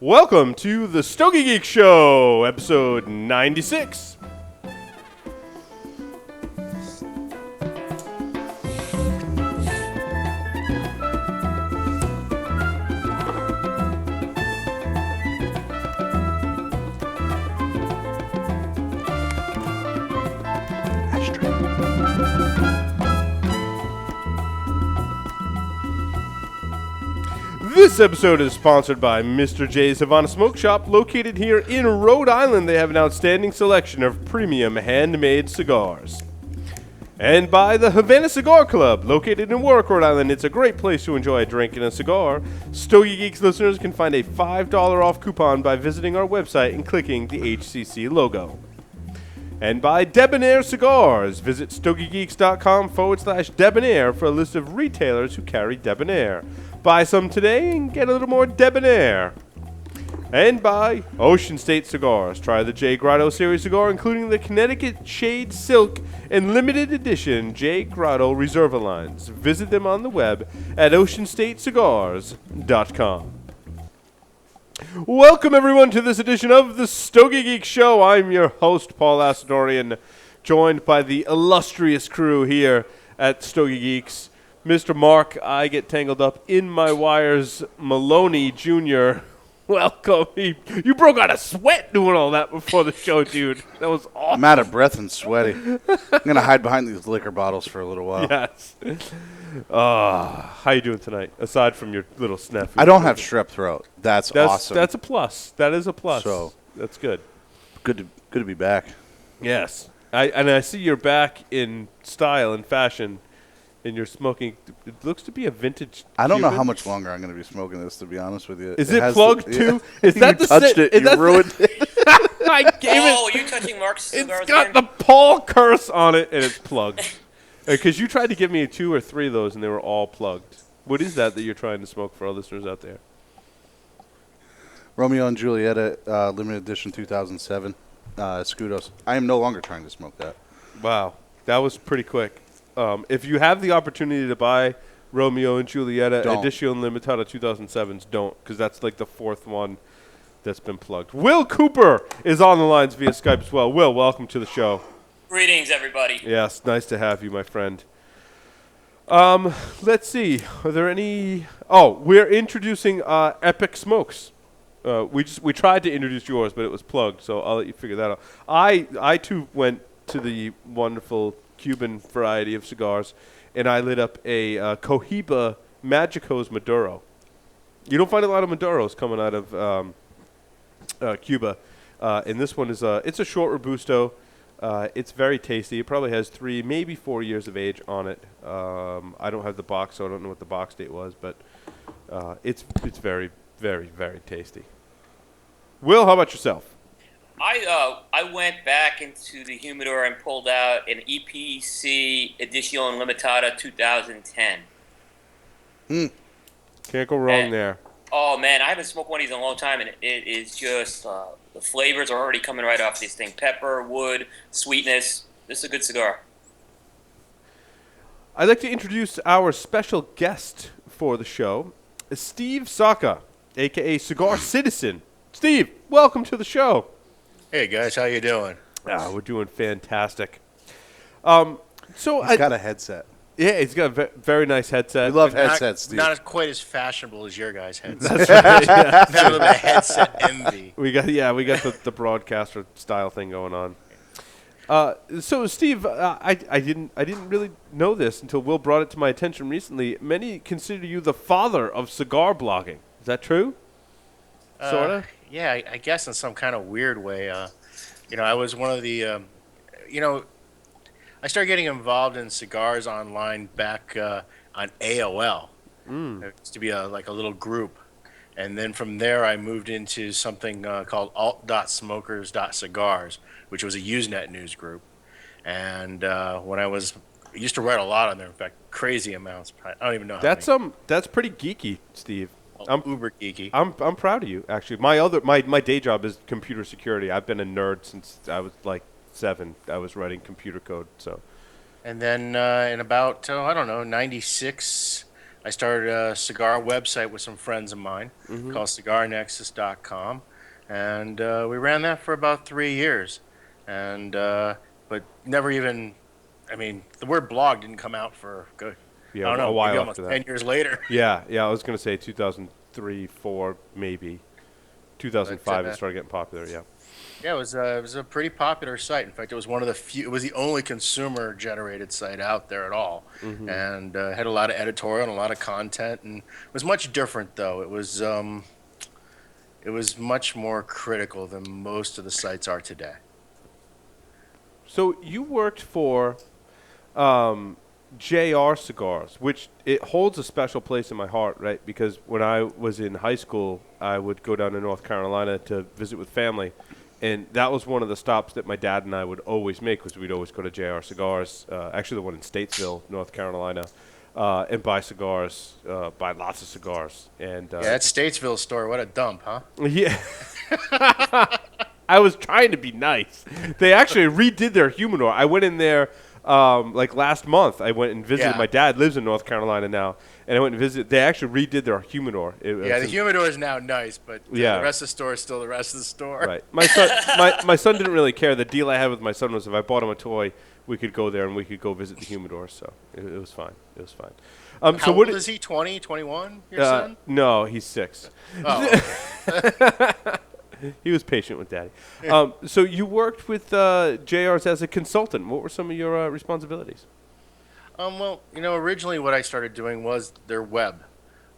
Welcome to the Stogie Geek Show, episode 96. This episode is sponsored by Mr. J's Havana Smoke Shop, located here in Rhode Island. They have an outstanding selection of premium handmade cigars. And by the Havana Cigar Club, located in Warwick, Rhode Island. It's a great place to enjoy a drink and a cigar. Stogie Geeks listeners can find a $5 off coupon by visiting our website and clicking the HCC logo. And by Debonair Cigars. Visit stogiegeeks.com/debonair for a list of retailers who carry Debonair. Buy some today and get a little more debonair. And by Ocean State Cigars. Try the J. Grotto Series cigar, including the Connecticut Shade Silk and limited edition J. Grotto Reserva lines. Visit them on the web at oceanstatecigars.com. Welcome, everyone, to this edition of the Stogie Geek Show. I'm your host, Paul Asadorian, joined by the illustrious crew here at Stogie Geeks. Mr. Mark, I get tangled up in my wires, Maloney Jr. Welcome. You broke out a sweat doing all that before the show, dude. That was awesome. I'm out of breath and sweaty. I'm going to hide behind these liquor bottles for a little while. Yes. How you doing tonight, aside from your little snafu? I don't have strep throat. That's awesome. That's a plus. That is a plus. So that's good. Good to be back. Yes. I see you're back in style and fashion. And you're smoking. It looks to be a vintage. I don't know Cuban. how much longer I'm going to be smoking this, to be honest with you. Is it plugged too? Yeah. Is that you the touched it? You ruined it. I gave it. Oh, you're touching Mark's cigars It's got again? the Paul curse on it, and it's plugged. Because you tried to give me 2 or 3 of those, and they were all plugged. What is that you're trying to smoke for our listeners out there? Romeo and Julieta, limited edition 2007, Scudos. I am no longer trying to smoke that. Wow, that was pretty quick. If you have the opportunity to buy Romeo and Julieta Edition Limitada 2007s, don't, because that's like the 4th one that's been plugged. Will Cooper is on the lines via Skype as well. Will, welcome to the show. Greetings, everybody. Yes, nice to have you, my friend. Let's see. Are there any? Oh, we're introducing Epic Smokes. We tried to introduce yours, but it was plugged, so I'll let you figure that out. I too went to the wonderful Cuban variety of cigars, and I lit up a Cohiba Magicos Maduro. You don't find a lot of Maduros coming out of Cuba, and this one is it's a short Robusto. It's very tasty. It probably has 3, maybe 4 years of age on it. I don't have the box, so I don't know what the box date was, but it's very, very, very tasty. Will, how about yourself? I went back into the humidor and pulled out an EPC Edición Limitada 2010. Can't go wrong there. Oh, man, I haven't smoked one of these in a long time, and it is just the flavors are already coming right off this thing. Pepper, wood, sweetness. This is a good cigar. I'd like to introduce our special guest for the show, Steve Saka, a.k.a. Cigar Citizen. Steve, welcome to the show. Hey guys, how you doing? We're doing fantastic. He's got a headset. Yeah, he's got a very nice headset. We love headsets, Steve. Not quite as fashionable as your guys' headsets. That's right. Yeah. Not a little bit of headset envy. We got the broadcaster style thing going on. So Steve, I didn't really know this until Will brought it to my attention recently. Many consider you the father of cigar blogging. Is that true? Sorta. Yeah, I guess in some kind of weird way. I was one of the, I started getting involved in cigars online back on AOL. It used to be like a little group. And then from there, I moved into something called alt.smokers.cigars, which was a Usenet news group. And when I used to write a lot on there, in fact, crazy amounts. I don't even know how many. That's pretty geeky, Steve. I'm uber geeky. I'm proud of you, actually. My day job is computer security. I've been a nerd since I was like 7. I was writing computer code. So, And then in about, 96, I started a cigar website with some friends of mine called cigarnexus.com, and we ran that for about 3 years, and but never even, I mean, the word blog didn't come out for good. Yeah, I don't a know, maybe while almost after that. 10 years later. Yeah. I was gonna say 2003, four, maybe But 2005. It started getting popular. Yeah. yeah, it was a pretty popular site. In fact, it was one of the few. It was the only consumer-generated site out there at all, and had a lot of editorial and a lot of content. And it was much different, though. It was much more critical than most of the sites are today. So you worked for JR Cigars, which it holds a special place in my heart, right? Because when I was in high school, I would go down to North Carolina to visit with family, and that was one of the stops that my dad and I would always make, because we'd always go to JR Cigars, actually the one in Statesville, North Carolina, and buy cigars, buy lots of cigars. And Yeah, that Statesville store, what a dump, huh? yeah. I was trying to be nice. They actually redid their humidor. I went in there like last month. I went and visited. Yeah. My dad lives in North Carolina now, and I went and visited. They actually redid their humidor. Yeah, the humidor is now nice, but Yeah. the rest of the store is still the rest of the store. Right. My son didn't really care. The deal I had with my son was if I bought him a toy, we could go there and we could go visit the humidor. So it was fine. It was fine. How so old is he? 20, 21, your son? No, he's 6. Oh, He was patient with Daddy. So you worked with JRs as a consultant. What were some of your responsibilities? well, originally what I started doing was their web,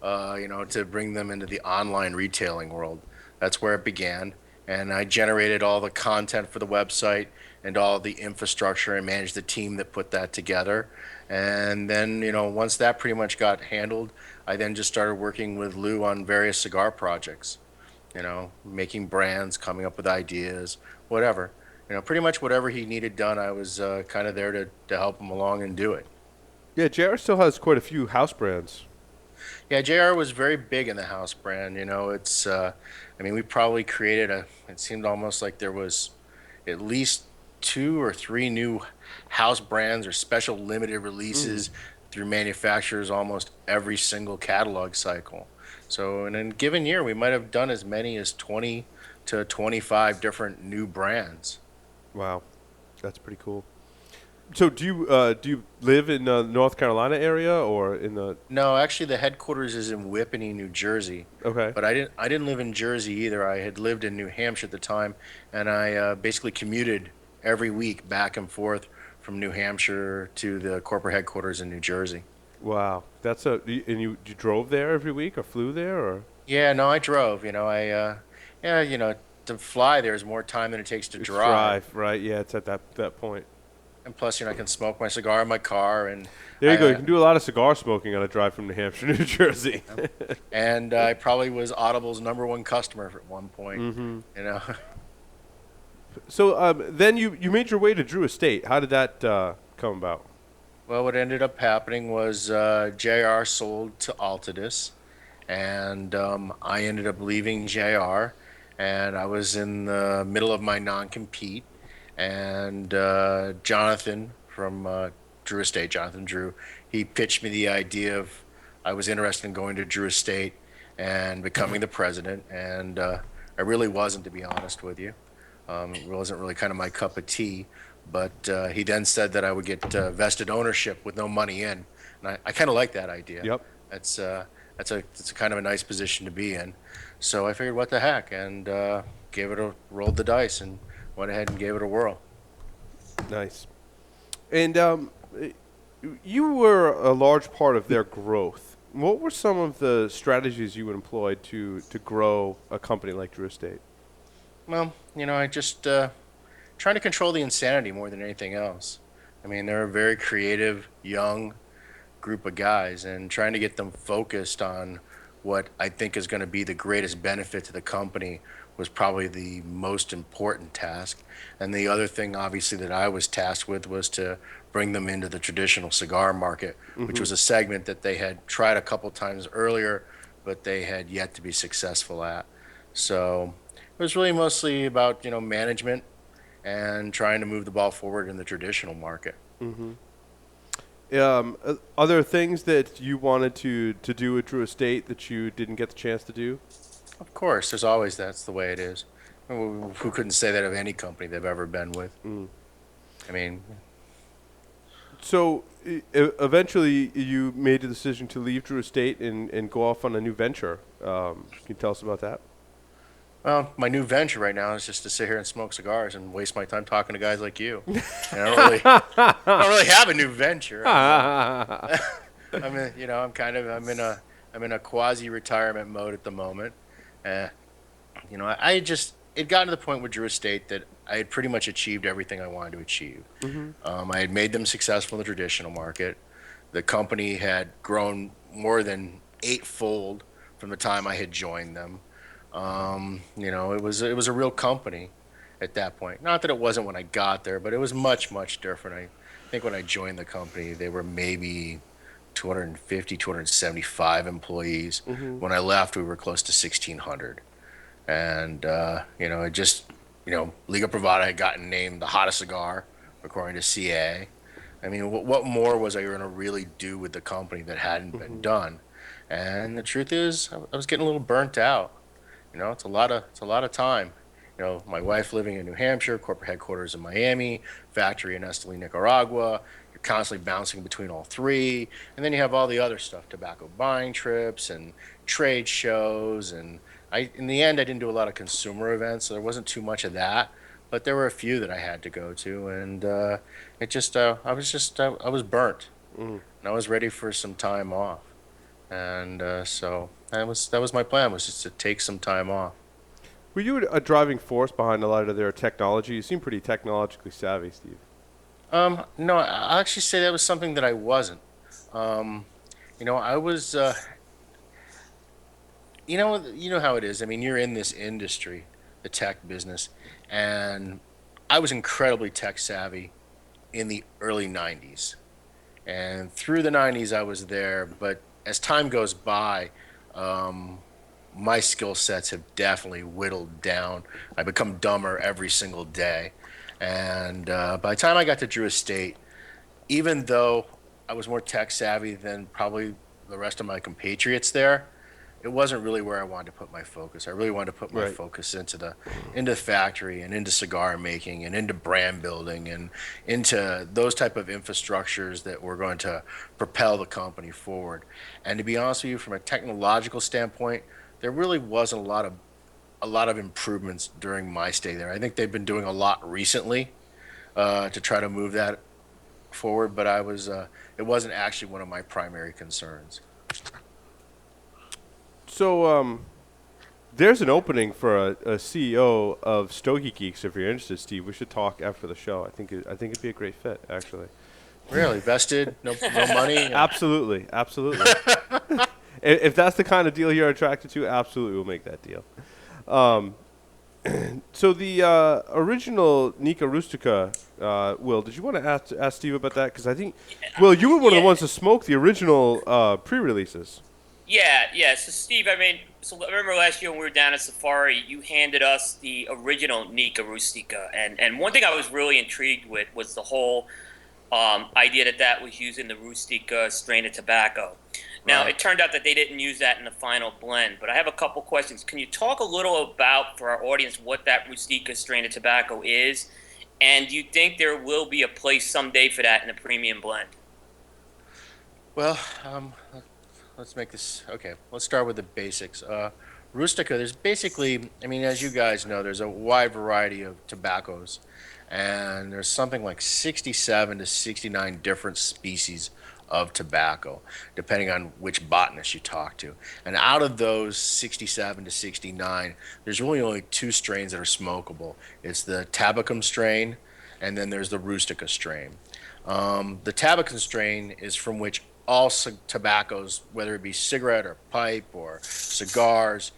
to bring them into the online retailing world. That's where it began. And I generated all the content for the website and all the infrastructure and managed the team that put that together. And then, once that pretty much got handled, I then just started working with Lou on various cigar projects, making brands, coming up with ideas, whatever. Pretty much whatever he needed done, I was kind of there to help him along and do it. Yeah, JR still has quite a few house brands. Yeah, JR was very big in the house brand. We probably created it seemed almost like there was at least 2 or 3 new house brands or special limited releases through manufacturers almost every single catalog cycle. So in a given year, we might have done as many as 20 to 25 different new brands. Wow, that's pretty cool. So do you live in the North Carolina area or in the? No, actually, the headquarters is in Whippany, New Jersey. Okay. But I didn't live in Jersey either. I had lived in New Hampshire at the time, and I basically commuted every week back and forth from New Hampshire to the corporate headquarters in New Jersey. Wow, and you drove there every week or flew there or? Yeah, no, I drove. To fly there's more time than it takes to drive. Right? Yeah, it's at that point. And plus, I can smoke my cigar in my car, and There you go. You can do a lot of cigar smoking on a drive from New Hampshire, New Jersey. and I probably was Audible's #1 customer at one point. So then you made your way to Drew Estate. How did that come about? Well, what ended up happening was JR sold to Altadis, and I ended up leaving JR, and I was in the middle of my non-compete, and Jonathan from Drew Estate, Jonathan Drew, he pitched me the idea of I was interested in going to Drew Estate and becoming the president, and I really wasn't, to be honest with you. It wasn't really kind of my cup of tea. But he then said that I would get vested ownership with no money in, and I kind of like that idea. Yep. It's a kind of a nice position to be in. So I figured, what the heck, and rolled the dice and went ahead and gave it a whirl. Nice. And you were a large part of their growth. What were some of the strategies you employed to grow a company like Drew Estate? Well, I just trying to control the insanity more than anything else. They're a very creative, young group of guys, and trying to get them focused on what I think is going to be the greatest benefit to the company was probably the most important task. And the other thing, obviously, that I was tasked with was to bring them into the traditional cigar market, which was a segment that they had tried a couple times earlier, but they had yet to be successful at. So it was really mostly about, management and trying to move the ball forward in the traditional market. Are there things that you wanted to do at Drew Estate that you didn't get the chance to do? Of course, there's always that's the way it is. Who couldn't say that of any company they've ever been with? I mean, So eventually, you made the decision to leave Drew Estate and go off on a new venture. Can you tell us about that? well, my new venture right now is just to sit here and smoke cigars and waste my time talking to guys like you. And I don't really have a new venture. I'm in a quasi-retirement mode at the moment. Uh, it got to the point with Drew Estate that I had pretty much achieved everything I wanted to achieve. I had made them successful in the traditional market. The company had grown more than eightfold from the time I had joined them. It was a real company at that point. Not that it wasn't when I got there, but it was much, much different. I think when I joined the company, they were maybe 250, 275 employees. When I left, we were close to 1,600. And, Liga Privada had gotten named the hottest cigar, according to CA. I mean, what more was I going to really do with the company that hadn't been done? And the truth is, I was getting a little burnt out. It's a lot of time. My wife living in New Hampshire, corporate headquarters in Miami, factory in Esteli, Nicaragua. You're constantly bouncing between all three, and then you have all the other stuff: tobacco buying trips and trade shows. And in the end, I didn't do a lot of consumer events, so there wasn't too much of that. But there were a few that I had to go to, and I was burnt, and I was ready for some time off. And so that was my plan, was just to take some time off. Were you a driving force behind a lot of their technology? You seem pretty technologically savvy, Steve. No, I'll actually say that was something that I wasn't. I was, you know how it is. I mean, you're in this industry, the tech business, and I was incredibly tech savvy in the early 90s. And through the 90s, I was there, but as time goes by, my skill sets have definitely whittled down. I become dumber every single day. And by the time I got to Drew Estate, even though I was more tech savvy than probably the rest of my compatriots there, it wasn't really where I wanted to put my focus. I really wanted to put my focus into the factory and into cigar making and into brand building and into those type of infrastructures that were going to propel the company forward. And to be honest with you, from a technological standpoint, there really wasn't a lot of improvements during my stay there. I think they've been doing a lot recently to try to move that forward, but it wasn't actually one of my primary concerns. So there's an opening for a CEO of Stogie Geeks. If you're interested, Steve, we should talk after the show. I think it'd be a great fit, actually. Really? Vested? No money? Absolutely. If that's the kind of deal you're attracted to, absolutely we'll make that deal. So the original Nica Rustica, Will, did you want to ask Steve about that? Because I think, Will, you were one of the ones to smoke the original pre-releases. Yeah. So Steve, I remember last year when we were down at Safari, you handed us the original Nica Rustica, and one thing I was really intrigued with was the whole idea that was using the Rustica strain of tobacco. Now, It turned out that they didn't use that in the final blend, but I have a couple questions. Can you talk a little about, for our audience, what that Rustica strain of tobacco is, and do you think there will be a place someday for that in a premium blend? Well, let's make this okay. Let's start with the basics. Rustica, there's basically, I mean, as you guys know, there's a wide variety of tobaccos, and there's something like 67 to 69 different species of tobacco, depending on which botanist you talk to. And out of those 67 to 69, there's really only two strains that are smokable. It's the Tabacum strain, and then there's the Rustica strain. The Tabacum strain is from which all tobaccos, whether it be cigarette or pipe or cigars,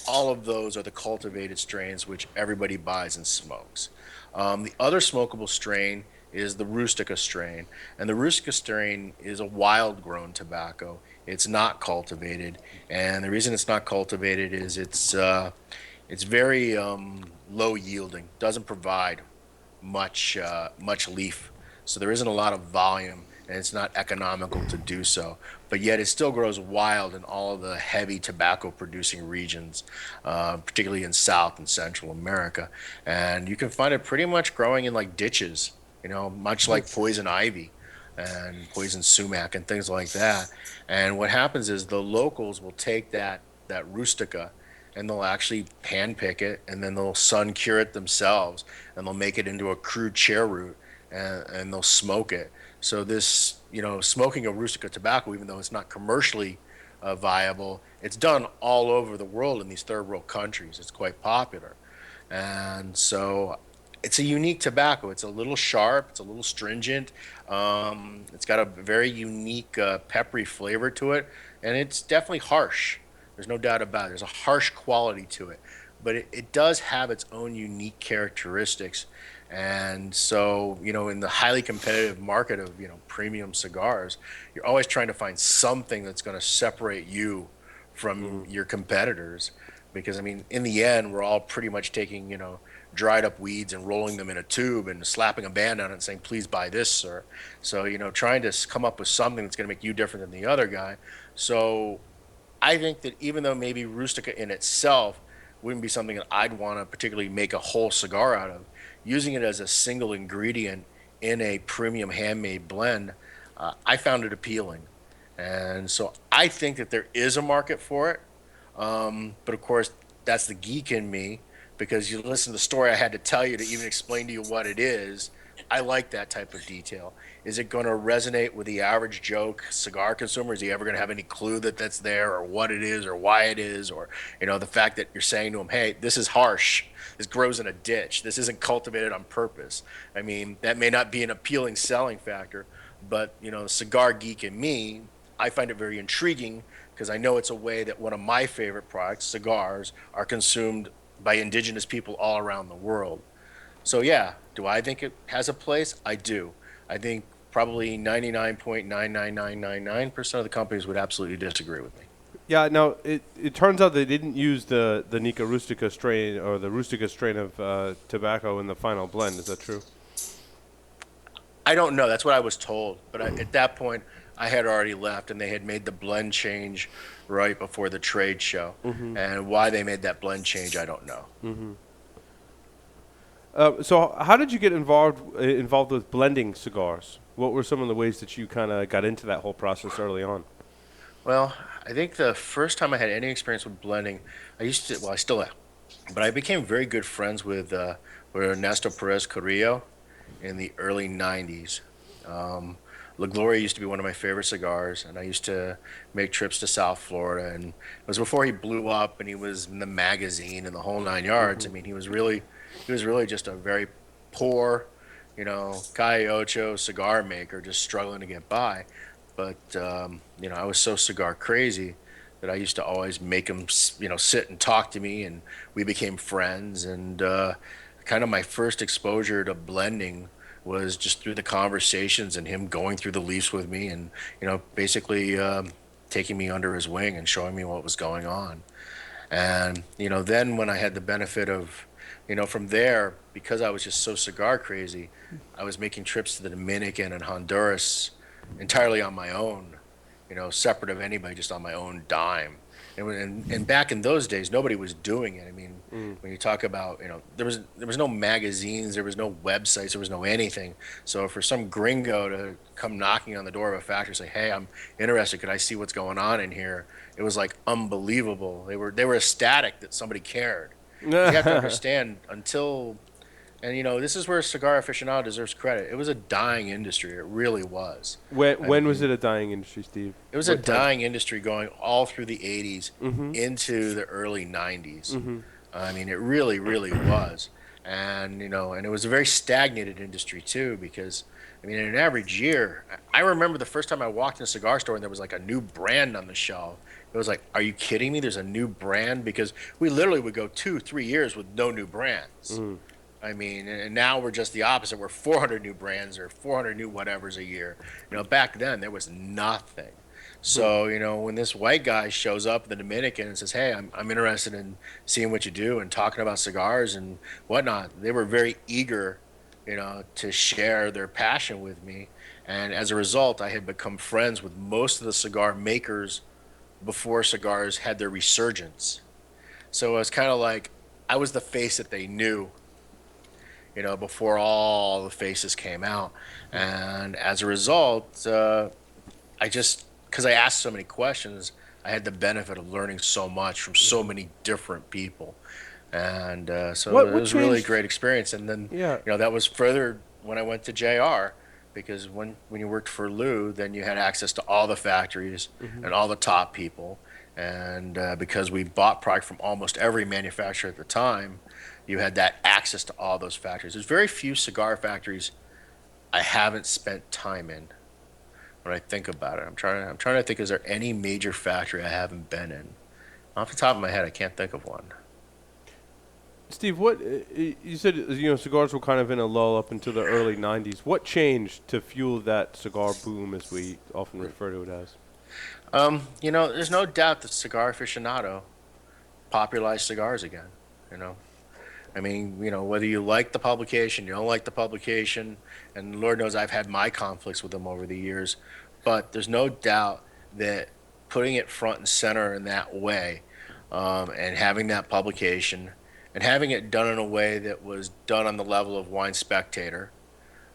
all of those are the cultivated strains which everybody buys and smokes. The other smokable strain is the Rustica strain, and the Rustica strain is a wild-grown tobacco. It's not cultivated, and the reason it's not cultivated is it's very low yielding, doesn't provide much leaf, so there isn't a lot of volume and it's not economical to do so. But yet it still grows wild in all of the heavy tobacco producing regions, particularly in South and Central America. And you can find it pretty much growing in like ditches, much like poison ivy and poison sumac and things like that. And what happens is the locals will take that rustica and they'll actually hand pick it and then they'll sun cure it themselves and they'll make it into a crude chair root and they'll smoke it. So this, smoking of rustica tobacco, even though it's not commercially viable, it's done all over the world in these third world countries. It's quite popular. And so it's a unique tobacco. It's a little sharp. It's a little stringent. It's got a very unique peppery flavor to it, and it's definitely harsh. There's no doubt about it. There's a harsh quality to it, but it does have its own unique characteristics. And so, in the highly competitive market of, premium cigars, you're always trying to find something that's going to separate you from your competitors. Because, I mean, in the end, we're all pretty much taking, dried up weeds and rolling them in a tube and slapping a band on it and saying, please buy this, sir. So, trying to come up with something that's going to make you different than the other guy. So I think that even though maybe Rustica in itself wouldn't be something that I'd want to particularly make a whole cigar out of, using it as a single ingredient in a premium handmade blend, I found it appealing. And so I think that there is a market for it. But of course, that's the geek in me, because you listen to the story I had to tell you to even explain to you what it is. I like that type of detail. Is it going to resonate with the average Joe cigar consumer? Is he ever going to have any clue that that's there, or what it is, or why it is, or the fact that you're saying to him, "Hey, this is harsh. This grows in a ditch. This isn't cultivated on purpose." I mean, that may not be an appealing selling factor, but the cigar geek in me, I find it very intriguing because I know it's a way that one of my favorite products, cigars, are consumed by indigenous people all around the world. So yeah, do I think it has a place? I do. I think probably 99.99999% of the companies would absolutely disagree with me. Yeah, now it turns out they didn't use the Nica Rustica strain or the Rustica strain of tobacco in the final blend. Is that true? I don't know. That's what I was told. But at that point, I had already left, and they had made the blend change right before the trade show. And why they made that blend change, I don't know. So how did you get involved with blending cigars? What were some of the ways that you kind of got into that whole process early on? Well, I think the first time I had any experience with blending, I still am, but I became very good friends with Ernesto Perez Carrillo in the early 90s. Um, La Gloria used to be one of my favorite cigars, and I used to make trips to South Florida. And it was before he blew up and he was in the magazine and the whole nine yards. I mean, he was really just a very poor, Calle Ocho cigar maker, just struggling to get by. But I was so cigar crazy that I used to always make him, sit and talk to me, and we became friends. And kind of my first exposure to blending was just through the conversations and him going through the leaves with me, and basically taking me under his wing and showing me what was going on. And then when I had the benefit of, from there, because I was just so cigar crazy, I was making trips to the Dominican and Honduras entirely on my own, separate of anybody, just on my own dime. And back in those days, nobody was doing it. I mean, when you talk about, there was no magazines, there was no websites, there was no anything. So for some gringo to come knocking on the door of a factory and say, "Hey, I'm interested. Could I see what's going on in here?" It was like unbelievable. They were ecstatic that somebody cared. You have to understand this is where cigar aficionado deserves credit. It was a dying industry. It really was. When was it a dying industry, Steve? It was a dying industry going all through the 80s into the early 90s. I mean, it really, really was. And it was a very stagnated industry too, because I mean, in an average year, I remember the first time I walked in a cigar store and there was like a new brand on the shelf. It was like, are you kidding me? There's a new brand? Because we literally would go 2-3 years with no new brands. I mean, and now we're just the opposite. We're 400 new brands or 400 new whatevers a year. Back then there was nothing. So, when this white guy shows up in the Dominican and says, "Hey, I'm interested in seeing what you do and talking about cigars and whatnot," they were very eager, to share their passion with me. And as a result, I had become friends with most of the cigar makers before cigars had their resurgence. So it was kind of like I was the face that they knew, before all the faces came out. And as a result, I just, because I asked so many questions, I had the benefit of learning so much from so many different people. And so What it what was really a changed? great experience. And then, Yeah. that was furthered when I went to JR, because when you worked for Lou, then you had access to all the factories and all the top people. And because we bought product from almost every manufacturer at the time, you had that access to all those factories. There's very few cigar factories I haven't spent time in. When I think about it, I'm trying to think. Is there any major factory I haven't been in? Off the top of my head, I can't think of one. Steve, what you said? Cigars were kind of in a lull up until the early '90s. What changed to fuel that cigar boom, as we often refer to it as? There's no doubt that Cigar Aficionado popularized cigars again. You know, I mean, whether you like the publication, you don't like the publication, and Lord knows I've had my conflicts with them over the years, but there's no doubt that putting it front and center in that way, and having that publication, and having it done in a way that was done on the level of Wine Spectator,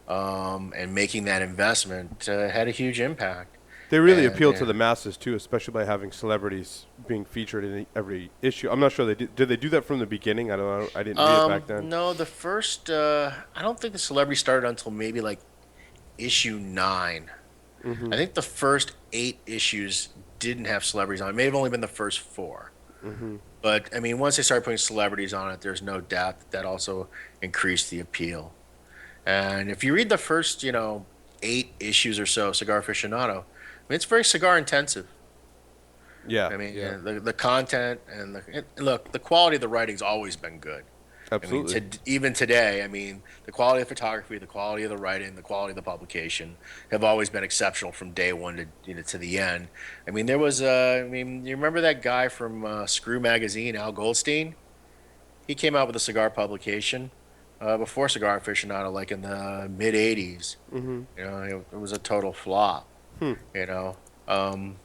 and making that investment had a huge impact. They really And, appeal to and the masses too, especially by having celebrities being featured in every issue. I'm not sure they did. Did they do that from the beginning? I don't know. I didn't read it back then. No, the first, I don't think the celebrity started until maybe like issue 9. I think the first 8 issues didn't have celebrities on it. It may have only been the first 4. But I mean, once they started putting celebrities on it, there's no doubt that also increased the appeal. And if you read the first, 8 issues or so, of Cigar Aficionado, I mean, it's very cigar intensive. Yeah. I mean, yeah. the content and look, the quality of the writing's always been good. Absolutely. I mean, even today, I mean, the quality of photography, the quality of the writing, the quality of the publication have always been exceptional from day one to the end. I mean, there was, you remember that guy from Screw Magazine, Al Goldstein? He came out with a cigar publication before Cigar Aficionado, like in the mid '80s. It was a total flop. You know, um,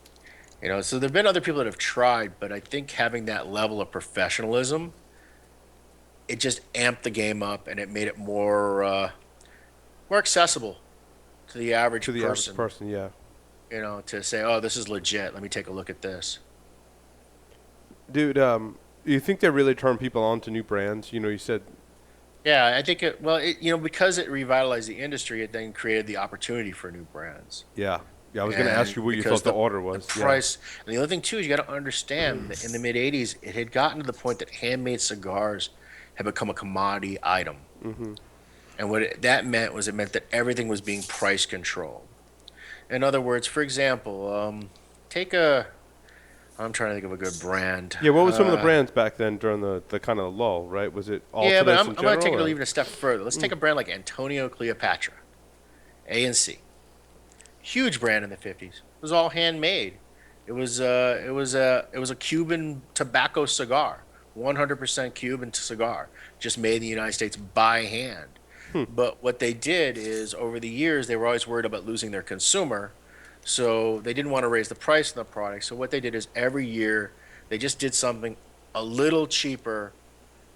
so there've been other people that have tried, but I think having that level of professionalism, it just amped the game up and it made it more accessible to the average To the person. average person, yeah. To say, oh, this is legit. Let me take a look at this. Dude, you think they really turn people on to new brands? You said, Yeah, I think because it revitalized the industry, it then created the opportunity for new brands. yeah. Yeah, I was going to ask you what you Because thought the order was. The price. And the other thing too is you got to understand that in the mid '80s, it had gotten to the point that handmade cigars had become a commodity item. And that meant was it meant that everything was being price controlled. In other words, for example, take a. I'm trying to think of a good brand. Yeah, what were some of the brands back then during the kind of lull, right? Was it Altadis Yeah, but in I'm going to general, take it or- even a step further. Let's take a brand like Antonio Cleopatra, ANC. Huge brand in the '50s. It was all handmade. It was a Cuban tobacco cigar, 100% Cuban cigar, just made in the United States by hand. But what they did is over the years they were always worried about losing their consumer, so they didn't want to raise the price of the product. So what they did is every year they just did something a little cheaper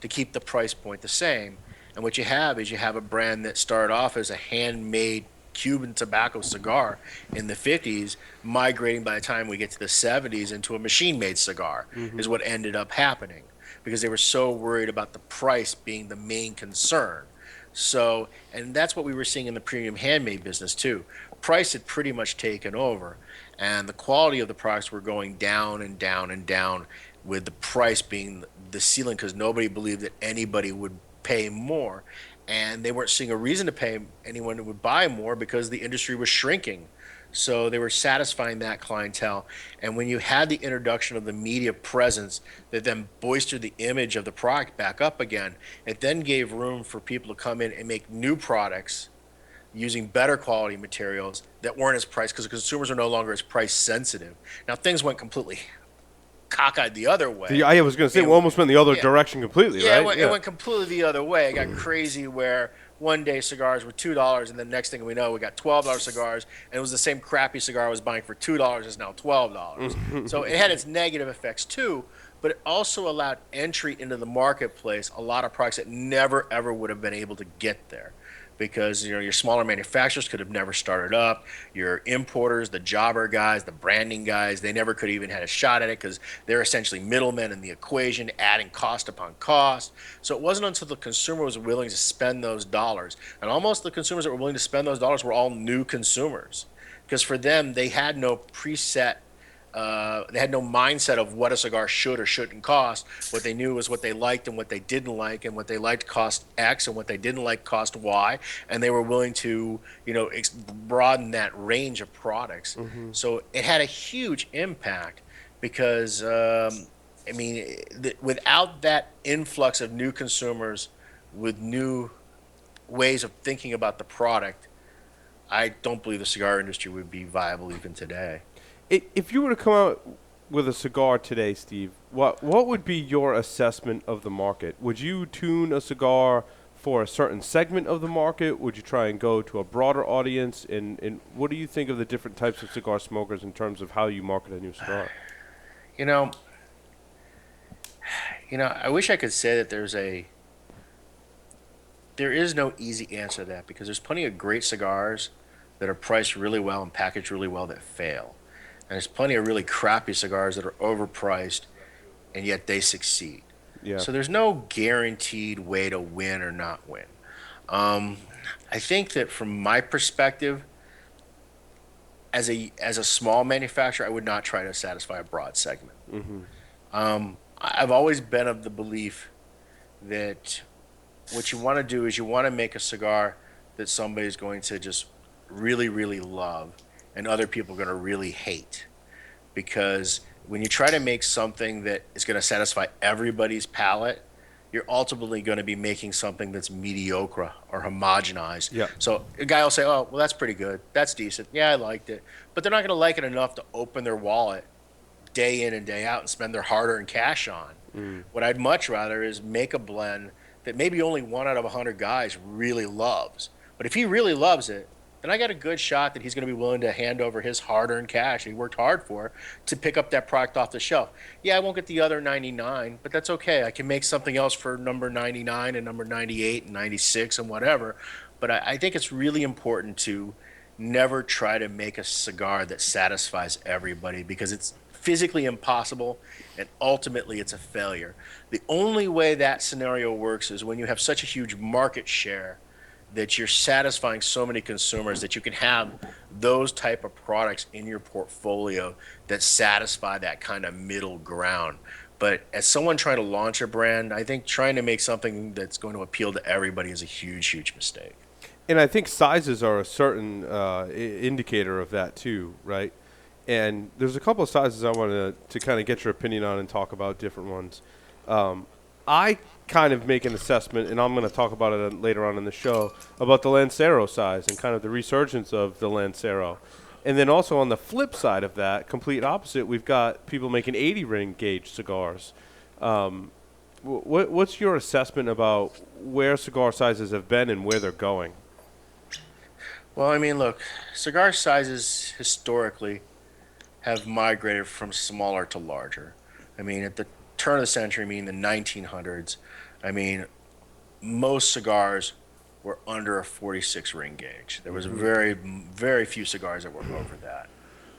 to keep the price point the same. And what you have is you have a brand that started off as a handmade Cuban tobacco cigar in the 50s, migrating by the time we get to the 70s into a machine-made cigar, is what ended up happening because they were so worried about the price being the main concern. So, and that's what we were seeing in the premium handmade business too. Price had pretty much taken over, and the quality of the products were going down and down and down, with the price being the ceiling because nobody believed that anybody would pay more. And they weren't seeing a reason to pay anyone who would buy more because the industry was shrinking. So they were satisfying that clientele. And when you had the introduction of the media presence that then boistered the image of the product back up again, it then gave room for people to come in and make new products using better quality materials that weren't as priced because the consumers are no longer as price sensitive. Now things went completely cockeyed the other way. I was going to say, we almost went the other direction completely, Yeah, right? it went completely the other way. It got crazy where one day cigars were $2, and then next thing we know, we got $12 cigars, and it was the same crappy cigar I was buying for $2 is now $12. So it had its negative effects too, but it also allowed entry into the marketplace a lot of products that never ever would have been able to get there because your smaller manufacturers could have never started up. Your importers, the jobber guys, the branding guys, they never could have even had a shot at it because they're essentially middlemen in the equation, adding cost upon cost. So it wasn't until the consumer was willing to spend those dollars, and almost the consumers that were willing to spend those dollars were all new consumers, because for them they had no preset they had no mindset of what a cigar should or shouldn't cost. What they knew was what they liked and what they didn't like, and what they liked cost X and what they didn't like cost Y, and they were willing to, broaden that range of products. So it had a huge impact because, without that influx of new consumers with new ways of thinking about the product, I don't believe the cigar industry would be viable even today. If you were to come out with a cigar today, Steve, what would be your assessment of the market? Would you tune a cigar for a certain segment of the market? Would you try and go to a broader audience? And what do you think of the different types of cigar smokers in terms of how you market a new cigar? You know, I wish I could say that there is no easy answer to that, because there's plenty of great cigars that are priced really well and packaged really well that fail. And there's plenty of really crappy cigars that are overpriced and yet they succeed. Yeah. So there's no guaranteed way to win or not win. I think that from my perspective, as a small manufacturer, I would not try to satisfy a broad segment. I've always been of the belief that what you want to do is you want to make a cigar that somebody's going to just really, really love and other people are going to really hate. Because when you try to make something that is going to satisfy everybody's palate, you're ultimately going to be making something that's mediocre or homogenized. Yeah. So a guy will say, oh, well, that's pretty good. That's decent. Yeah, I liked it. But they're not going to like it enough to open their wallet day in and day out and spend their hard-earned cash on. What I'd much rather is make a blend that maybe only 1 out of 100 guys really loves. But if he really loves it, then I got a good shot that he's going to be willing to hand over his hard-earned cash he worked hard for to pick up that product off the shelf. Yeah, I won't get the other 99, but that's okay. I can make something else for number 99 and number 98 and 96 and whatever. But I think it's really important to never try to make a cigar that satisfies everybody, because it's physically impossible and ultimately it's a failure. The only way that scenario works is when you have such a huge market share that you're satisfying so many consumers that you can have those type of products in your portfolio that satisfy that kind of middle ground. But as someone trying to launch a brand, I think trying to make something that's going to appeal to everybody is a huge, huge mistake. And I think sizes are a certain indicator of that too, right? And there's a couple of sizes I wanted to kind of get your opinion on and talk about different ones. I kind of make an assessment, and I'm going to talk about it later on in the show, about the Lancero size and kind of the resurgence of the Lancero. And then also on the flip side of that, complete opposite, we've got people making 80 ring gauge cigars. What's your assessment about where cigar sizes have been and where they're going? Well, I mean, look, cigar sizes historically have migrated from smaller to larger. I mean, at the turn of the century, I mean the 1900s, I mean, most cigars were under a 46 ring gauge. There was very, very few cigars that were over that.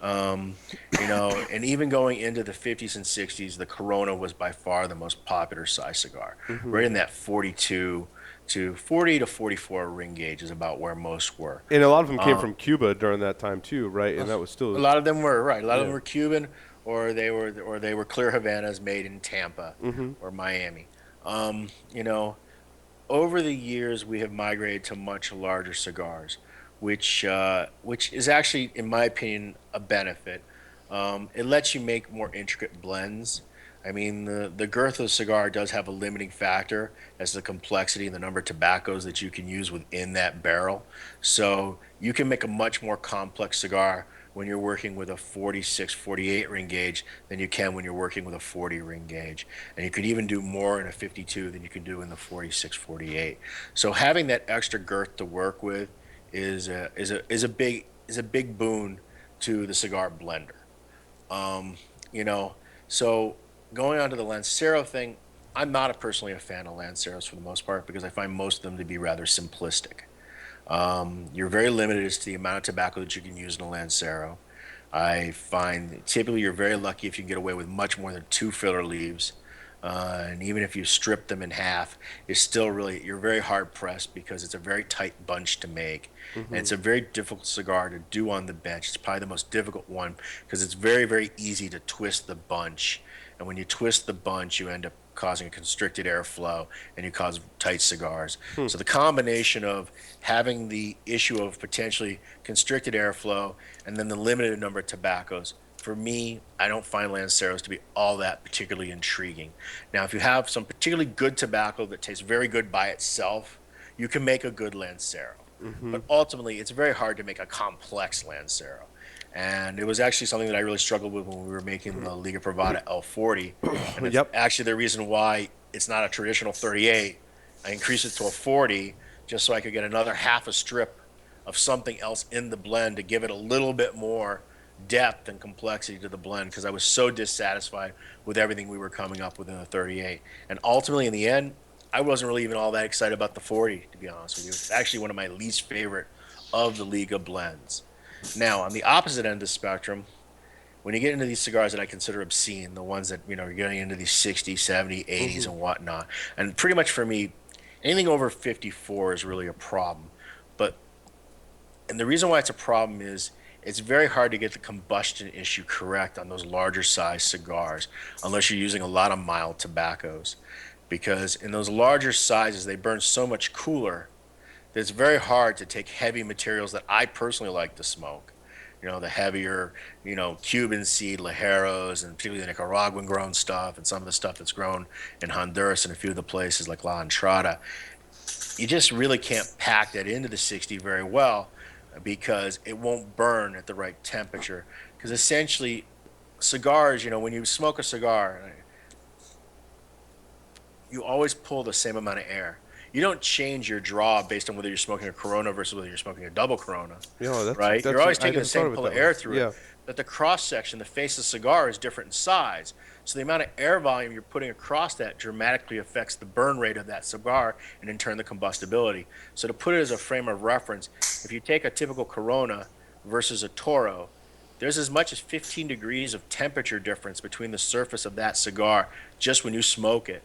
And even going into the 50s and 60s, the Corona was by far the most popular size cigar. Right in that 42 to 40 to 44 ring gauge is about where most were. And a lot of them came from Cuba during that time too, right? And that was still a lot of them were right. A lot of them were Cuban, or they were clear Havanas made in Tampa or Miami. Over the years we have migrated to much larger cigars, which is actually, in my opinion, a benefit. It lets you make more intricate blends. I mean, the girth of the cigar does have a limiting factor as the complexity and the number of tobaccos that you can use within that barrel. So you can make a much more complex cigar when you're working with a 46, 48 ring gauge than you can when you're working with a 40 ring gauge. And you could even do more in a 52 than you can do in the 46, 48. So having that extra girth to work with is a big boon to the cigar blender. Um, you know, so going on to the Lancero thing, I'm not personally a fan of Lanceros for the most part because I find most of them to be rather simplistic. You're very limited as to the amount of tobacco that you can use in a Lancero. I find typically you're very lucky if you can get away with much more than two filler leaves. And even if you strip them in half, it's still really, you're very hard pressed because it's a very tight bunch to make. And it's a very difficult cigar to do on the bench. It's probably the most difficult one because it's very, very easy to twist the bunch. And when you twist the bunch, you end up causing a constricted airflow and you cause tight cigars. So the combination of having the issue of potentially constricted airflow and then the limited number of tobaccos, for me, I don't find Lanceros to be all that particularly intriguing. Now, if you have some particularly good tobacco that tastes very good by itself, you can make a good Lancero. But ultimately, it's very hard to make a complex Lancero. And it was actually something that I really struggled with when we were making the Liga Privada L40. And it's Yep. actually the reason why it's not a traditional 38. I increased it to a 40 just so I could get another half a strip of something else in the blend to give it a little bit more depth and complexity to the blend because I was so dissatisfied with everything we were coming up with in the 38. And ultimately, in the end, I wasn't really even all that excited about the 40, to be honest with you. It's actually one of my least favorite of the Liga blends. Now, on the opposite end of the spectrum, when you get into these cigars that I consider obscene, the ones that, you're getting into these 60, 70, 80s and whatnot, and pretty much for me, anything over 54 is really a problem. But, and the reason why it's a problem is it's very hard to get the combustion issue correct on those larger size cigars unless you're using a lot of mild tobaccos. Because in those larger sizes, they burn so much cooler that it's very hard to take heavy materials that I personally like to smoke. The heavier, Cuban seed Ligeros and particularly the Nicaraguan grown stuff and some of the stuff that's grown in Honduras and a few of the places like La Entrada. You just really can't pack that into the 60 very well because it won't burn at the right temperature. Because essentially, cigars, when you smoke a cigar, you always pull the same amount of air. You don't change your draw based on whether you're smoking a Corona versus whether you're smoking a double Corona, right? You're always taking the same pull of air through it. But the cross section, the face of the cigar, is different in size. So the amount of air volume you're putting across that dramatically affects the burn rate of that cigar and in turn the combustibility. So to put it as a frame of reference, if you take a typical Corona versus a Toro, there's as much as 15 degrees of temperature difference between the surface of that cigar just when you smoke it.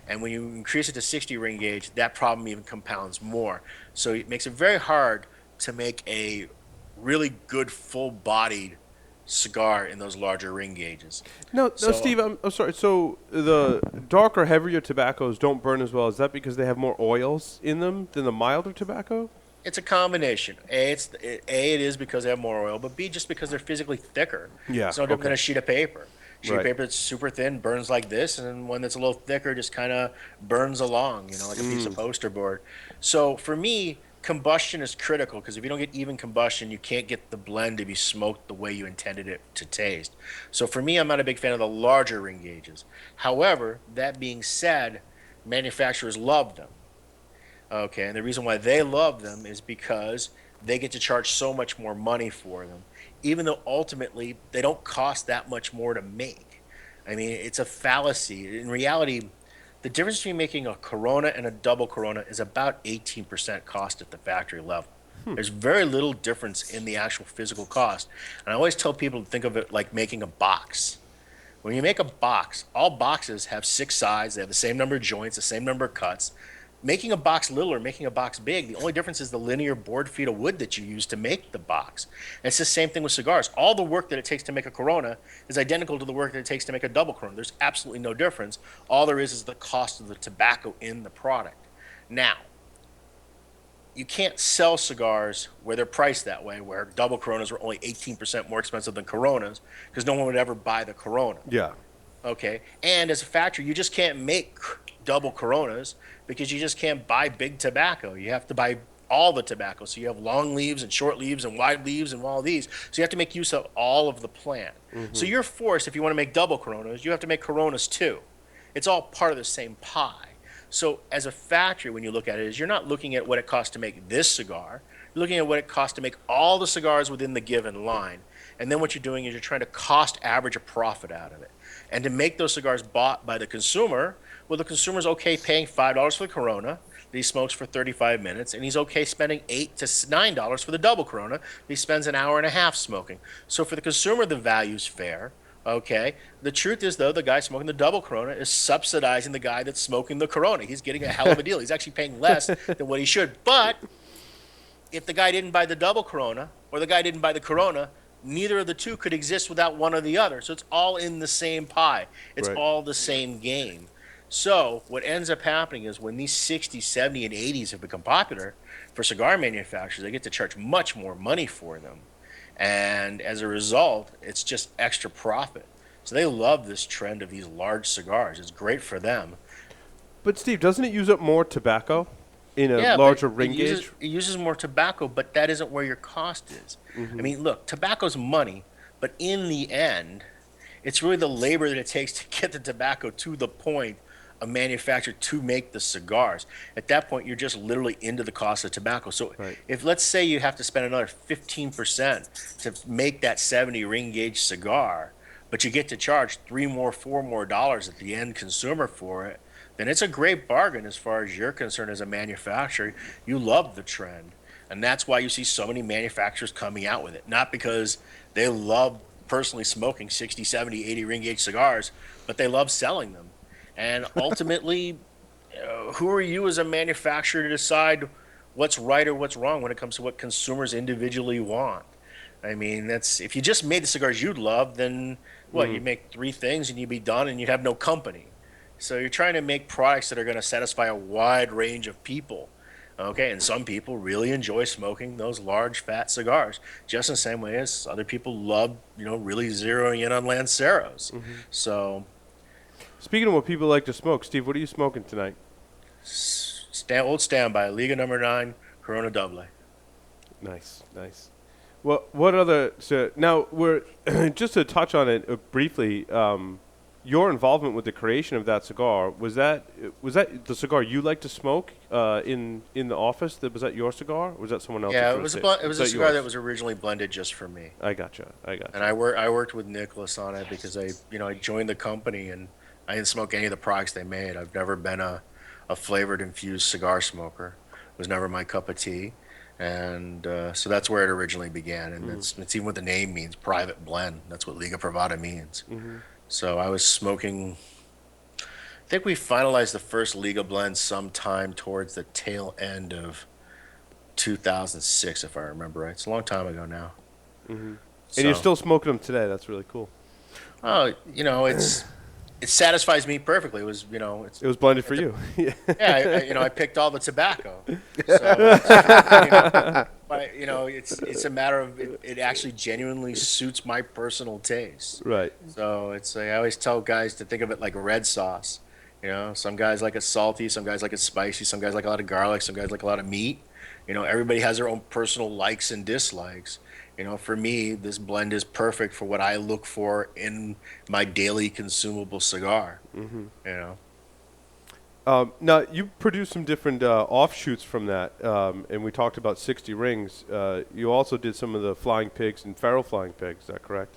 And when you increase it to 60 ring gauge, that problem even compounds more. So it makes it very hard to make a really good full-bodied cigar in those larger ring gauges. No, Steve, I'm sorry. So the darker, heavier tobaccos don't burn as well. Is that because they have more oils in them than the milder tobacco? It's a combination. It is because they have more oil, but B, just because they're physically thicker. Yeah, It's no different than a sheet of paper. Sheet of Right. paper that's super thin burns like this, and one that's a little thicker just kind of burns along, like a piece of poster board. So for me, combustion is critical because if you don't get even combustion, you can't get the blend to be smoked the way you intended it to taste. So for me, I'm not a big fan of the larger ring gauges. However, that being said, manufacturers love them. Okay, and the reason why they love them is because they get to charge so much more money for them, even though ultimately they don't cost that much more to make. I mean, it's a fallacy. In reality, the difference between making a Corona and a double Corona is about 18% cost at the factory level. There's very little difference in the actual physical cost. And I always tell people to think of it like making a box. When you make a box, all boxes have 6 sides. They have the same number of joints, the same number of cuts. Making a box little or making a box big, the only difference is the linear board feet of wood that you use to make the box. And it's the same thing with cigars. All the work that it takes to make a Corona is identical to the work that it takes to make a double Corona. There's absolutely no difference. All there is the cost of the tobacco in the product. Now, you can't sell cigars where they're priced that way, where double Coronas are only 18% more expensive than Coronas, because no one would ever buy the Corona. Yeah. Okay, and as a factory, you just can't make double Coronas because you just can't buy big tobacco. You have to buy all the tobacco. So you have long leaves and short leaves and wide leaves and all these. So you have to make use of all of the plant. So you're forced, if you want to make double Coronas, you have to make Coronas too. It's all part of the same pie. So as a factory, when you look at it, is you're not looking at what it costs to make this cigar. You're looking at what it costs to make all the cigars within the given line. And then what you're doing is you're trying to cost average a profit out of it. And to make those cigars bought by the consumer, well, the consumer's okay paying $5 for the Corona that he smokes for 35 minutes, and he's okay spending $8 to $9 for the double Corona that he spends an hour and a half smoking. So for the consumer, the value's fair. Okay. The truth is, though, the guy smoking the double Corona is subsidizing the guy that's smoking the Corona. He's getting a hell of a deal. He's actually paying less than what he should. But if the guy didn't buy the double Corona or the guy didn't buy the Corona, neither of the two could exist without one or the other. So it's all in the same pie. It's Right. all the same game. So what ends up happening is when these 60s, 70s, and 80s have become popular for cigar manufacturers, they get to charge much more money for them. And as a result, it's just extra profit. So they love this trend of these large cigars. It's great for them. But Steve, doesn't it use up more tobacco in a Yeah, but larger ring gauge? It uses more tobacco, but that isn't where your cost is. I mean, look, tobacco's money, but in the end, it's really the labor that it takes to get the tobacco to the point of manufacture to make the cigars. At that point, you're just literally into the cost of tobacco. So Right. if, let's say, you have to spend another 15% to make that 70 ring gauge cigar, but you get to charge $4 more at the end consumer for it, then it's a great bargain as far as you're concerned as a manufacturer. You love the trend. And that's why you see so many manufacturers coming out with it. Not because they love personally smoking 60, 70, 80 ring gauge cigars, but they love selling them. And ultimately, who are you as a manufacturer to decide what's right or what's wrong when it comes to what consumers individually want? I mean, that's if you just made the cigars you'd love, then what? You'd make 3 things and you'd be done and you'd have no company. So you're trying to make products that are going to satisfy a wide range of people. Okay, and some people really enjoy smoking those large fat cigars, just in the same way as other people love, really zeroing in on Lanceros. So Speaking of what people like to smoke, Steve, what are you smoking tonight? old standby, Liga number 9, Corona Double. Nice, nice. Well, what other? So now we're just to touch on it briefly. Your involvement with the creation of that cigar was that the cigar you like to smoke in the office? Was that your cigar? Or was that someone else? Yeah, it was a cigar yours? that was originally blended just for me. I gotcha. And I worked with Nicholas on it because I joined the company and I didn't smoke any of the products they made. I've never been a flavored infused cigar smoker. It was never my cup of tea. And so that's where it originally began. And it's even what the name means, private blend. That's what Liga Privada means. So I was smoking, I think we finalized the first Liga blend sometime towards the tail end of 2006, if I remember right. It's a long time ago now. And you're still smoking them today. That's really cool. Oh, it satisfies me perfectly. It was, It was blended for you. Yeah. I picked all the tobacco. So, but, it's a matter of it actually genuinely suits my personal taste. Right. So it's I always tell guys to think of it like red sauce. Some guys like it salty, some guys like it spicy, some guys like a lot of garlic, some guys like a lot of meat. Everybody has their own personal likes and dislikes. For me, this blend is perfect for what I look for in my daily consumable cigar. Now, you produced some different offshoots from that, and we talked about 60 rings. You also did some of the flying pigs and feral flying pigs. Is that correct?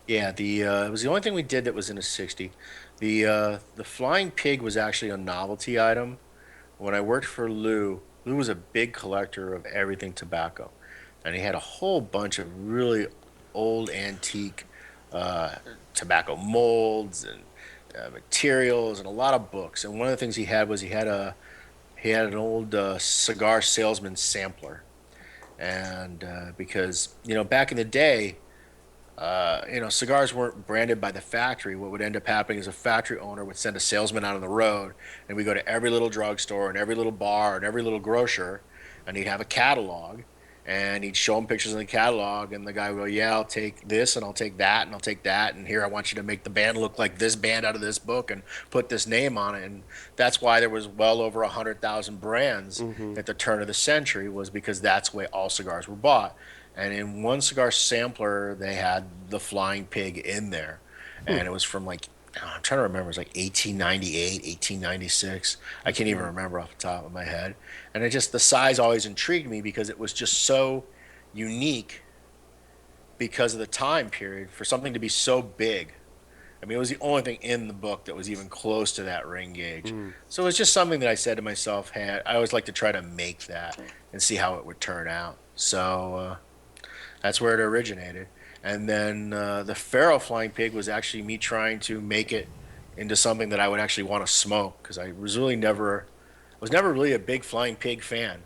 Yeah, it was the only thing we did that was in a 60. The flying pig was actually a novelty item. When I worked for Lou was a big collector of everything tobacco. And he had a whole bunch of really old antique tobacco molds and materials and a lot of books. And one of the things he had was he had an old cigar salesman sampler. And because back in the day, cigars weren't branded by the factory. What would end up happening is a factory owner would send a salesman out on the road, and we go to every little drugstore and every little bar and every little grocer, and he'd have a catalog. And he'd show him pictures in the catalog, and the guy would go, "Yeah, I'll take this, and I'll take that, and I'll take that, and here I want you to make the band look like this band out of this book, and put this name on it." And that's why there was well over 100,000 brands at the turn of the century, was because that's the way all cigars were bought. And in one cigar sampler, they had the Flying Pig in there, and it was from like, I'm trying to remember, it was like 1898, 1896. I can't even remember off the top of my head. And it just, the size always intrigued me because it was just so unique because of the time period for something to be so big. I mean, it was the only thing in the book that was even close to that ring gauge. So it was just something that I said to myself, hey, I always like to try to make that and see how it would turn out. So that's where it originated. And then the Pharaoh Flying Pig was actually me trying to make it into something that I would actually want to smoke, because I was never really a big Flying Pig fan.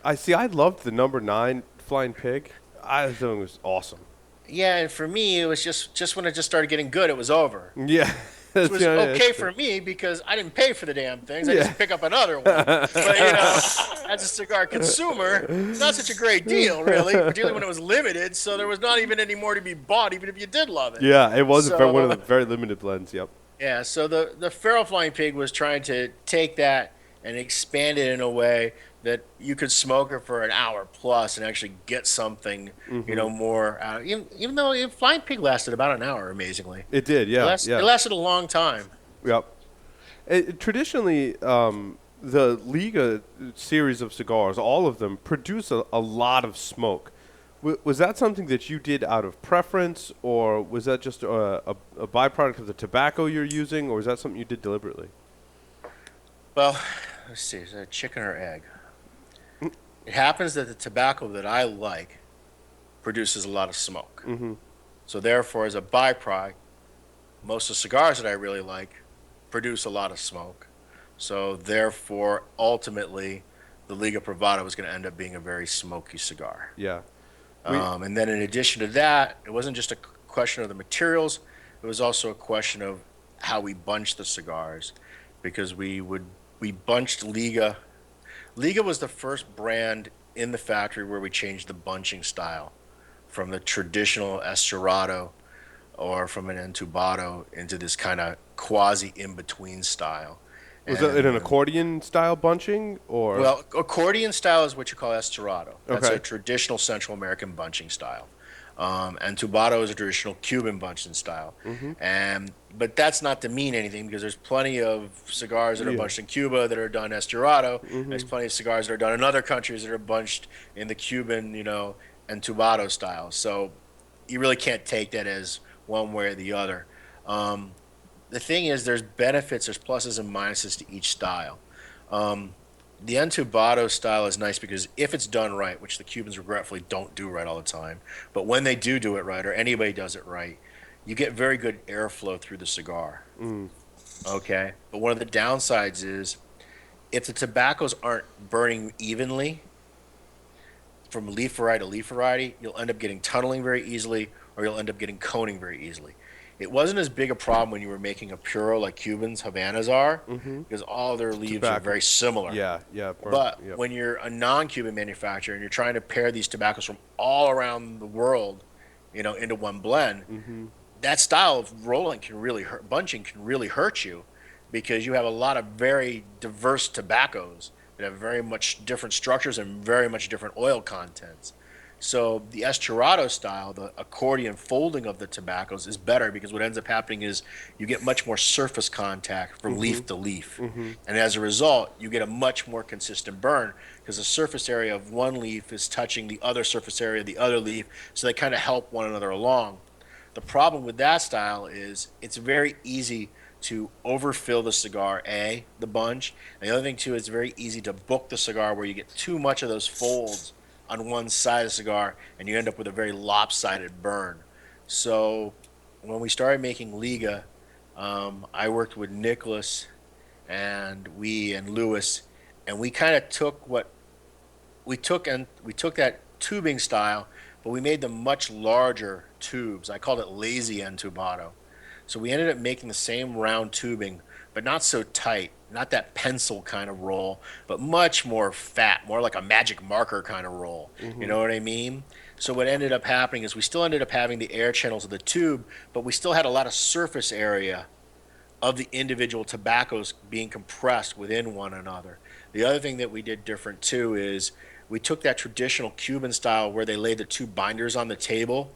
I loved the number 9 Flying Pig. I thought it was awesome. Yeah, and for me, it was just when it just started getting good, it was over. Yeah. It was Yeah, okay it's for me because I didn't pay for the damn things. I Yeah. just pick up another one. But, as a cigar consumer, it's not such a great deal, really, particularly when it was limited, so there was not even any more to be bought, even if you did love it. Yeah, it was So- one of the very limited blends. Yep. Yeah, so the Feral Flying Pig was trying to take that and expand it in a way that you could smoke it for an hour plus and actually get something, more out. Even though Flying Pig lasted about an hour, amazingly. It did. Yeah. It lasted a long time. Yep. Traditionally, the Liga series of cigars, all of them, produce a lot of smoke. Was that something that you did out of preference, or was that just a byproduct of the tobacco you're using, or was that something you did deliberately? Well, let's see, is that a chicken or egg? It happens that the tobacco that I like produces a lot of smoke. So therefore, as a byproduct, most of the cigars that I really like produce a lot of smoke. So therefore, ultimately, the Liga Privada was going to end up being a very smoky cigar. Yeah. And then in addition to that, it wasn't just a question of the materials, it was also a question of how we bunched the cigars, because we bunched Liga. Liga was the first brand in the factory where we changed the bunching style from the traditional Esterado or from an Entubado into this kind of quasi in-between style. Was that in an accordion style bunching, or? Well, accordion style is what you call Esterado. That's Okay. a traditional Central American bunching style. And Tubado is a traditional Cuban bunching style. But that's not to mean anything, because there's plenty of cigars that are bunched in Cuba that are done Esterado. There's plenty of cigars that are done in other countries that are bunched in the Cuban, and Tubado style. So you really can't take that as one way or the other. The thing is, there's benefits, there's pluses and minuses to each style. The Entubado style is nice because if it's done right, which the Cubans regretfully don't do right all the time, but when they do it right, or anybody does it right, you get very good airflow through the cigar. Okay? But one of the downsides is if the tobaccos aren't burning evenly from leaf variety to leaf variety, you'll end up getting tunneling very easily, or you'll end up getting coning very easily. It wasn't as big a problem when you were making a Puro like Cubans, Havanas are, because all their leaves are Tobacco. very similar. Yeah. But Yep. when you're a non-Cuban manufacturer and you're trying to pair these tobaccos from all around the world, into one blend, that style of rolling bunching can really hurt you, because you have a lot of very diverse tobaccos that have very much different structures and very much different oil contents. So the Esterado style, the accordion folding of the tobaccos, is better, because what ends up happening is you get much more surface contact from leaf to leaf. And as a result, you get a much more consistent burn, because the surface area of one leaf is touching the other surface area of the other leaf, so they kind of help one another along. The problem with that style is it's very easy to overfill the cigar, the bunch. And the other thing, too, it's very easy to book the cigar where you get too much of those folds on one side of the cigar, and you end up with a very lopsided burn. So when we started making Liga, I worked with Nicholas and Lewis, and we kind of took that tubing style, but we made them much larger tubes. I called it lazy Entubado. So we ended up making the same round tubing, but not so tight, not that pencil kind of roll, but much more fat, more like a magic marker kind of roll. You know what I mean? So what ended up happening is we still ended up having the air channels of the tube, but we still had a lot of surface area of the individual tobaccos being compressed within one another. The other thing that we did different too is we took that traditional Cuban style where they lay the two binders on the table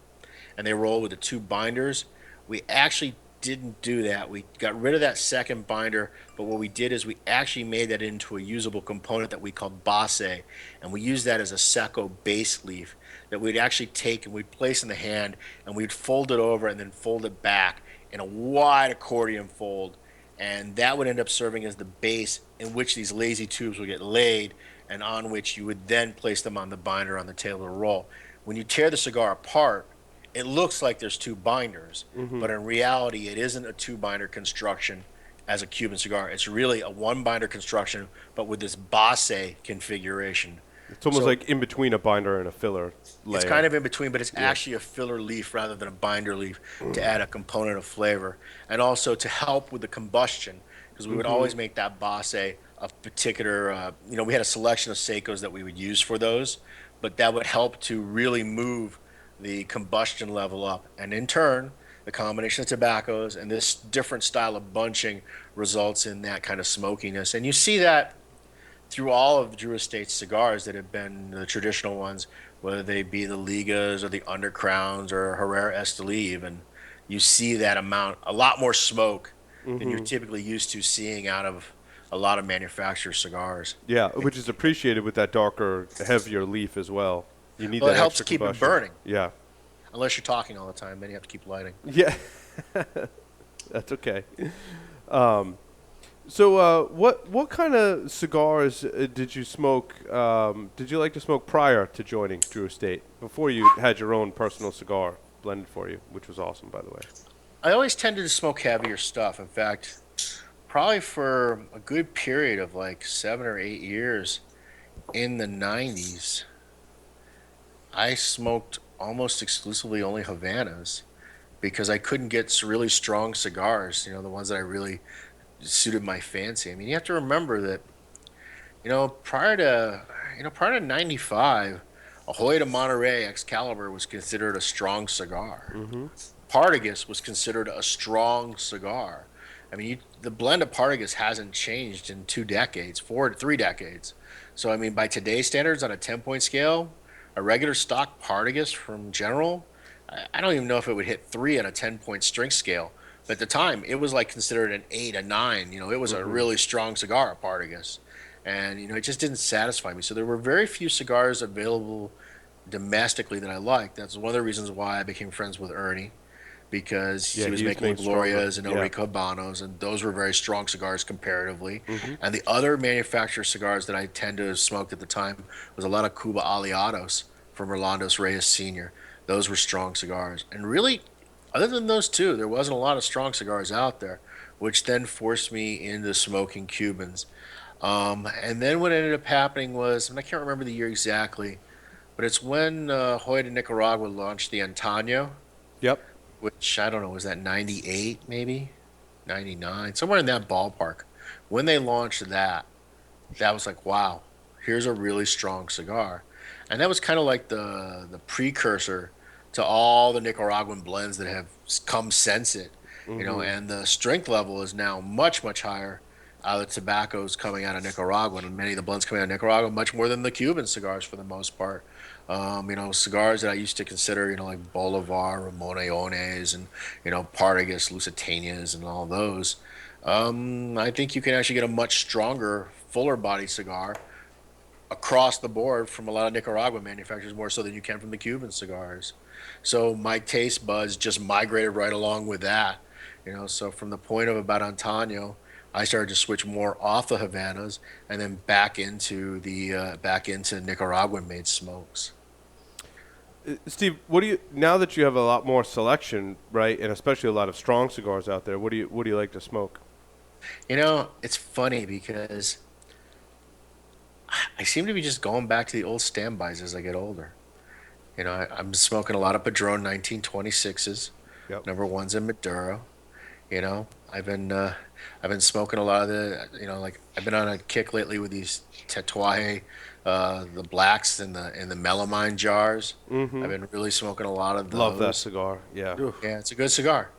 and they roll with the two binders. We actually didn't do that. We got rid of that second binder, but what we did is we actually made that into a usable component that we called base, and we used that as a secco base leaf that we'd actually take and we'd place in the hand and we'd fold it over and then fold it back in a wide accordion fold, and that would end up serving as the base in which these lazy tubes would get laid and on which you would then place them on the binder on the table to roll. When you tear the cigar apart, it looks like there's two binders, but in reality, it isn't a two binder construction as a Cuban cigar. It's really a one binder construction, but with this base configuration. It's almost So like in between a binder and a filler layer. it's kind of in between, but it's actually a filler leaf rather than a binder leaf to add a component of flavor. And also to help with the combustion, because we would always make that base a particular, we had a selection of Seicos that we would use for those, but that would help to really move the combustion level up. And in turn, the combination of tobaccos and this different style of bunching results in that kind of smokiness. And you see that through all of the Drew Estate cigars that have been the traditional ones, whether they be the Ligas or the Undercrowns or Herrera Esteli even. You see that amount, a lot more smoke than you're typically used to seeing out of a lot of manufacturer cigars. Yeah, which is appreciated with that darker, heavier leaf as well. You need Well, that it helps extra keep it combustion. burning. Yeah. Unless you're talking all the time, then you have to keep lighting. Yeah. That's okay. So what kind of cigars did you smoke? Did you like to smoke prior to joining Drew Estate, before you had your own personal cigar blended for you, which was awesome, by the way? I always tended to smoke heavier stuff. In fact, probably for a good period of like 7 or 8 years in the 90s, I smoked almost exclusively only Havanas because I couldn't get really strong cigars, the ones that I really suited my fancy. I mean, you have to remember that, prior to 95, a Hoya de Monterey Excalibur was considered a strong cigar. Partagas was considered a strong cigar. I mean, the blend of Partagas hasn't changed in 2 decades, 3 decades. So, I mean, by today's standards on a 10-point scale, a regular stock Partagas from General, I don't even know if it would hit 3 on a 10-point strength scale. But at the time, it was like considered an 8, a 9. It was a really strong cigar, Partagas. And, it just didn't satisfy me. So there were very few cigars available domestically that I liked. That's one of the reasons why I became friends with Ernie, because he was making Glorias and El Rico Habanos, and those were very strong cigars comparatively. And the other manufacturer cigars that I tend to have smoked at the time was a lot of Cuba Aliados from Rolandos Reyes Sr. Those were strong cigars. And really, other than those two, there wasn't a lot of strong cigars out there, which then forced me into smoking Cubans. And then what ended up happening was, and I can't remember the year exactly, but it's when Hoya de Nicaragua launched the Antaño, Yep. which I don't know, was that 98 maybe? 99, somewhere in that ballpark. When they launched that was like, wow, here's a really strong cigar. And that was kind of like the precursor to all the Nicaraguan blends that have come since it, and the strength level is now much, much higher out of the tobaccos coming out of Nicaragua, and many of the blends coming out of Nicaragua, much more than the Cuban cigars for the most part. Cigars that I used to consider, like Bolivar, Ramoneones, and, Partagas, Lusitanas, and all those. I think you can actually get a much stronger, fuller body cigar across the board from a lot of Nicaraguan manufacturers, more so than you can from the Cuban cigars. So my taste buds just migrated right along with that. So from the point of about Antaño, I started to switch more off the Havanas and then back into Nicaraguan made smokes. Steve, now that you have a lot more selection, right, and especially a lot of strong cigars out there, what do you like to smoke? It's funny because I seem to be just going back to the old standbys as I get older. I'm smoking a lot of Padron 1926s. Yep. Number ones in Maduro. I've been I've been smoking a lot of like I've been on a kick lately with these Tatuaje, the blacks in the melamine jars. I've been really smoking a lot of Love that those. cigar. Yeah. Oof. Yeah, it's a good cigar.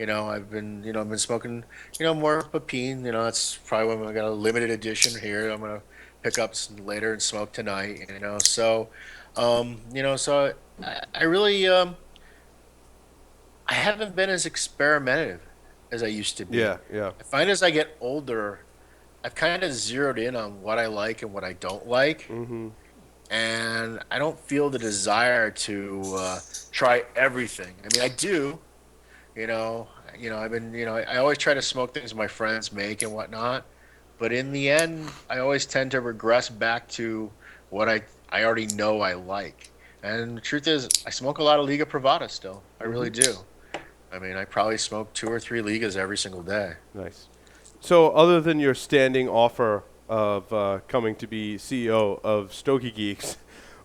I've been smoking, more Papine. That's probably when I got a limited edition here. I'm gonna pick up some later and smoke tonight. So I really, I haven't been as experimentative as I used to be. Yeah. Yeah. I find as I get older, I've kind of zeroed in on what I like and what I don't like, Mm-hmm. and I don't feel the desire to try everything. I mean, I do. You know, I've been, I always try to smoke things my friends make and whatnot, but in the end, I always tend to regress back to what I already know I like. And the truth is, I smoke a lot of Liga Privada still. I really do. I mean, I probably smoke 2 or 3 Ligas every single day. Nice. So, other than your standing offer of coming to be CEO of Stogie Geeks,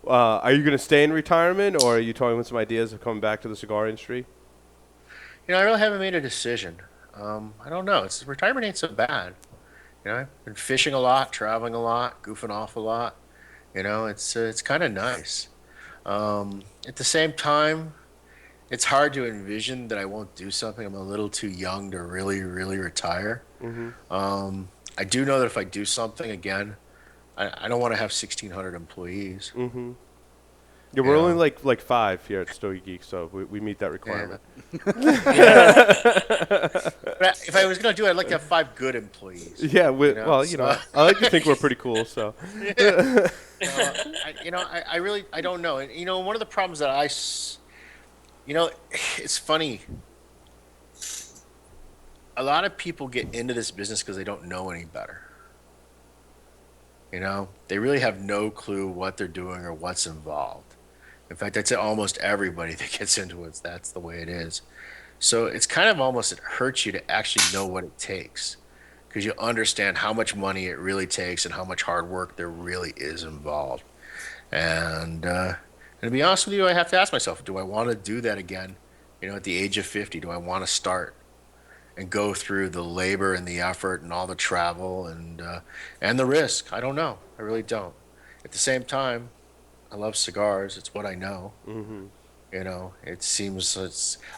are you going to stay in retirement, or are you toying with some ideas of coming back to the cigar industry? I really haven't made a decision. I don't know. Retirement ain't so bad. I've been fishing a lot, traveling a lot, goofing off a lot. It's kind of nice. At the same time, it's hard to envision that I won't do something. I'm a little too young to really, really retire. Mm-hmm. I do know that if I do something again, I don't want to have 1,600 employees. Mm-hmm. Yeah, You we're only know, like 5 here at Stogie Geeks, so we meet that requirement. yeah. But if I was gonna do it, I'd like to have 5 good employees. Yeah, well, So I like to think we're pretty cool, so. I really I don't know. And one of the problems that it's funny. A lot of people get into this business because they don't know any better. They really have no clue what they're doing or what's involved. In fact, I'd say almost everybody that gets into it, that's the way it is. So it's kind of almost, it hurts you to actually know what it takes because you understand how much money it really takes and how much hard work there really is involved. And to be honest with you, I have to ask myself, do I want to do that again? At the age of 50, do I want to start and go through the labor and the effort and all the travel and the risk? I don't know. I really don't. At the same time, I love cigars. It's what I know. Mm-hmm.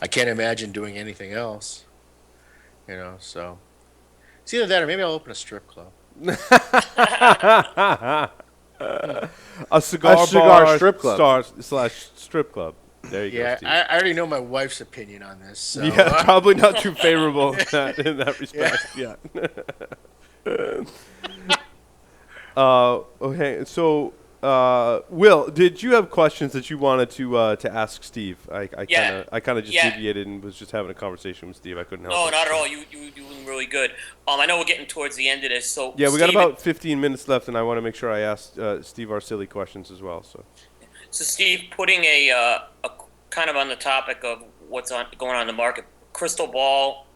I can't imagine doing anything else. So it's either that or maybe I'll open a strip club. A cigar cigar bar strip club. slash strip club. There you go, Yeah, Steve. I already know my wife's opinion on this. So, Yeah, probably not too favorable in that respect. Yeah. Okay, so Will, did you have questions that you wanted to ask Steve? Yeah. I kind of just Yeah. deviated and was just having a conversation with Steve. I couldn't help No, it. not at all. You doing really good. I know we're getting towards the end of this, so Yeah, we got Steve, about 15 minutes left, and I want to make sure I ask Steve our silly questions as well. So Steve, putting a kind of on the topic of what's going on in the market, crystal ball,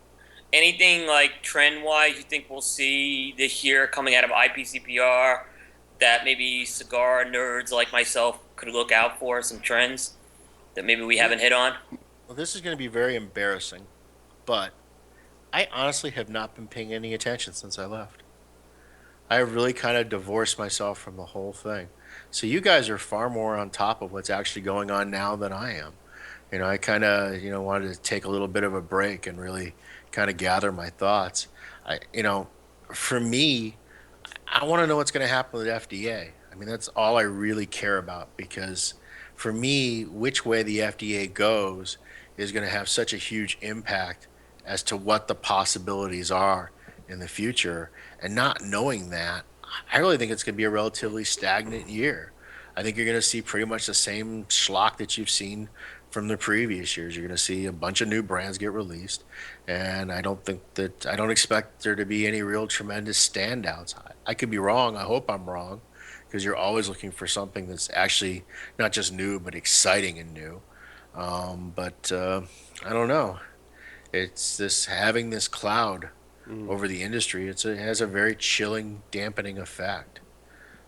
anything like trend wise you think we'll see this year coming out of IPCPR that maybe cigar nerds like myself could look out for, some trends that maybe we haven't hit on? well, this is going to be very embarrassing, but I honestly have not been paying any attention since I left. I really kind of divorced myself from the whole thing. So you guys are far more on top of what's actually going on now than I am. I kind of, wanted to take a little bit of a break and really kind of gather my thoughts. For me, I want to know what's going to happen with FDA. I mean, that's all I really care about because for me, which way the FDA goes is going to have such a huge impact as to what the possibilities are in the future. And not knowing that, I really think it's going to be a relatively stagnant year. I think you're going to see pretty much the same schlock that you've seen from the previous years. You're going to see a bunch of new brands get released, and I don't expect there to be any real tremendous standouts. I could be wrong. I hope I'm wrong, because you're always looking for something that's actually not just new but exciting and new. But I don't know. It's this having this cloud over the industry. It has a very chilling, dampening effect.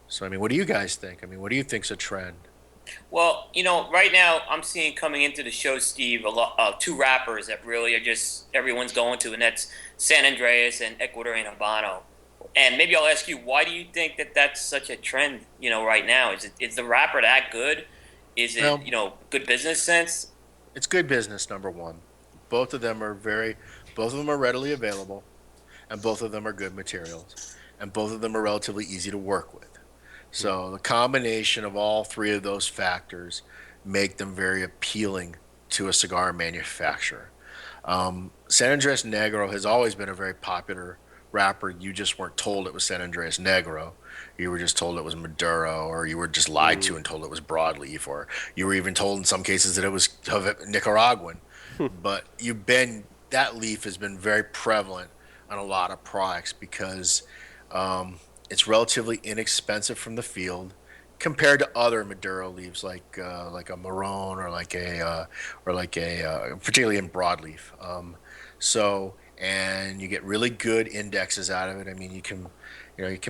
So I mean, what do you guys think? I mean, what do you think's a trend? Well, right now I'm seeing coming into the show, Steve, a lot two rappers that really are just everyone's going to, and that's San Andreas and Ecuadorian Habano. And maybe I'll ask you, why do you think that that's such a trend? Right now, is the rapper that good? Is it Well, good business sense? it's good business, number one. Both of them are very, both of them are readily available, and both of them are good materials, and both of them are relatively easy to work with. So the combination of all three of those factors make them very appealing to a cigar manufacturer. San Andreas Negro has always been a very popular wrapper. You just weren't told it was San Andreas Negro. You were just told it was Maduro, or you were just lied to and told it was broadleaf, or you were even told in some cases that it was Nicaraguan. But that leaf has been very prevalent on a lot of products because um, it's relatively inexpensive from the field compared to other Maduro leaves like a Marron or like a particularly in broadleaf. And you get really good indexes out of it. I mean, you can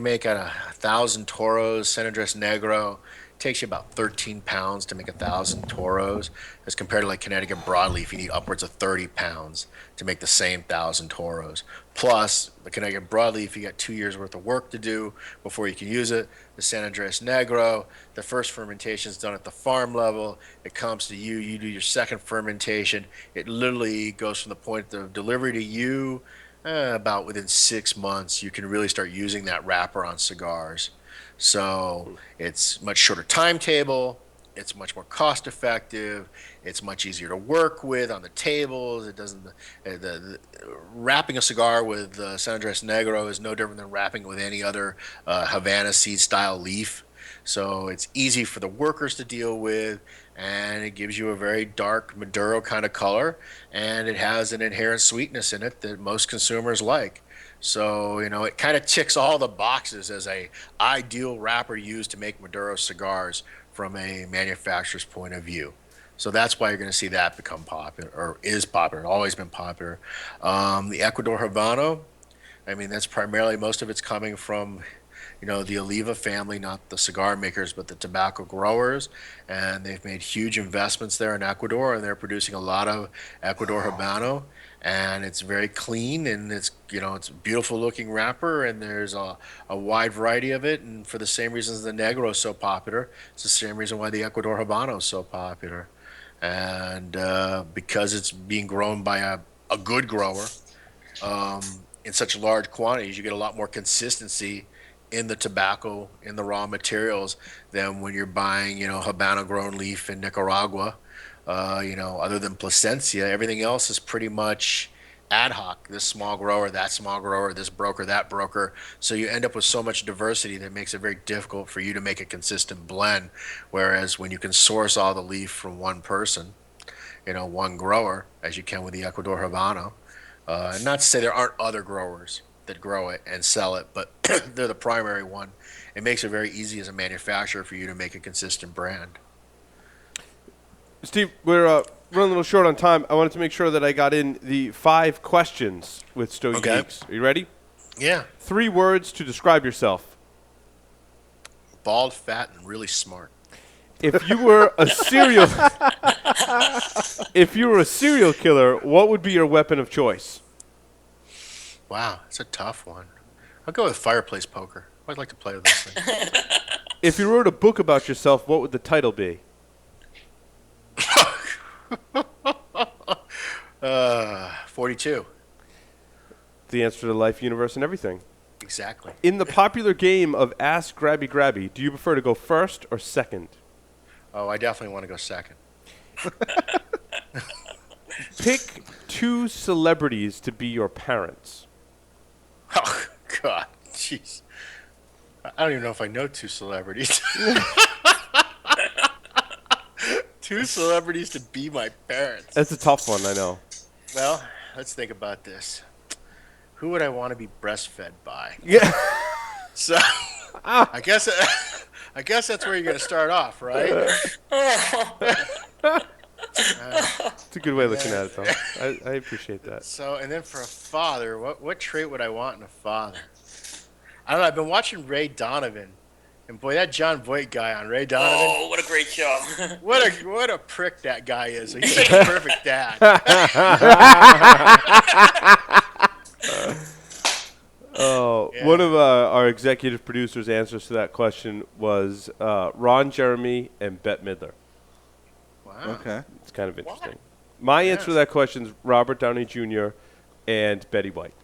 make out 1,000 toros. San Andres Negro takes you about 13 pounds to make 1,000 toros, as compared to like Connecticut broadleaf, you need upwards of 30 pounds to make the same 1,000 toros. Plus, the Connecticut broadleaf, you got 2 years worth of work to do before you can use it. The San Andres Negro, the first fermentation is done at the farm level. It comes to you, you do your second fermentation. It literally goes from the point of delivery to you about within 6 months. You can really start using that wrapper on cigars. So it's much shorter timetable. It's much more cost effective. It's much easier to work with on the tables. It doesn't wrapping a cigar with San Andres Negro is no different than wrapping it with any other Havana seed style leaf. So it's easy for the workers to deal with, and it gives you a very dark Maduro kind of color, and it has an inherent sweetness in it that most consumers like. So, it kind of ticks all the boxes as a ideal wrapper used to make Maduro cigars from a manufacturer's point of view. So that's why you're going to see that become popular, or is popular, always been popular. The Ecuador Habano, I mean, that's primarily most of it's coming from, the Oliva family, not the cigar makers, but the tobacco growers. And they've made huge investments there in Ecuador, and they're producing a lot of Ecuador Habano. And it's very clean, and it's a beautiful looking wrapper, and there's a wide variety of it. And for the same reasons the Negro is so popular, it's the same reason why the Ecuador Habano is so popular. And because it's being grown by a good grower, um, in such large quantities, you get a lot more consistency in the tobacco, in the raw materials, than when you're buying, Habano grown leaf in Nicaragua. Other than Placencia, everything else is pretty much ad hoc. This small grower, that small grower, this broker, that broker. So you end up with so much diversity that makes it very difficult for you to make a consistent blend. Whereas when you can source all the leaf from one person, one grower, as you can with the Ecuador Habano. And not to say there aren't other growers that grow it and sell it, but they're the primary one. It makes it very easy as a manufacturer for you to make a consistent brand. Steve, we're running a little short on time. I wanted to make sure that I got in the 5 questions with Stogie Okay. Geeks. Are you ready? Yeah. 3 words to describe yourself. Bald, fat, and really smart. If you were a serial, if you were a serial killer, what would be your weapon of choice? Wow, it's a tough one. I'll go with fireplace poker. I'd like to play with this thing. If you wrote a book about yourself, what would the title be? 42. The answer to life, universe, and everything. Exactly. In the popular game of Ask Grabby Grabby, do you prefer to go first or second? Oh, I definitely want to go second. Pick 2 celebrities to be your parents. Oh, God. Jeez. I don't even know if I know 2 celebrities. 2 celebrities to be my parents. That's a tough one, I know. Well, let's think about this. Who would I want to be breastfed by? Yeah. So, I guess that's where you're going to start off, right? It's a good way of looking at it, though. I appreciate that. So, and then for a father, what trait would I want in a father? I don't know. I've been watching Ray Donovan, And boy, that John Voight guy on Ray Donovan, Oh, what a great show! what a prick that guy is. He's such a perfect dad. Oh, Yeah. one of our executive producers' answers to that question was Ron Jeremy and Bette Midler. Wow. Okay. It's kind of interesting. My answer to Yes. that question is Robert Downey Jr. and Betty White.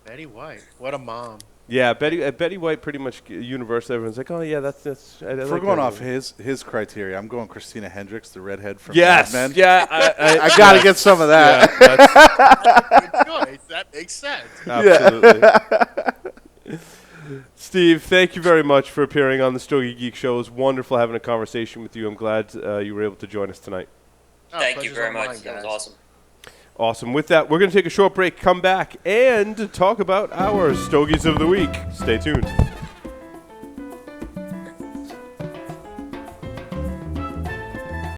Betty White. What a mom. Yeah, Betty White pretty much universal. Everyone's like, oh yeah, that's. I If like we're going that off movie. his criteria, I'm going Christina Hendricks, the redhead from Yes, Mad Men. yeah, I got to get some of that. Yeah, that's Good choice. That makes sense. absolutely. Steve, thank you very much for appearing on the Stogie Geek Show. It was wonderful having a conversation with you. I'm glad you were able to join us tonight. Oh, Thank you pleasure's very all much. mine, That was guys. awesome. Awesome. With that, we're going to take a short break, come back, and talk about our Stogies of the Week. Stay tuned.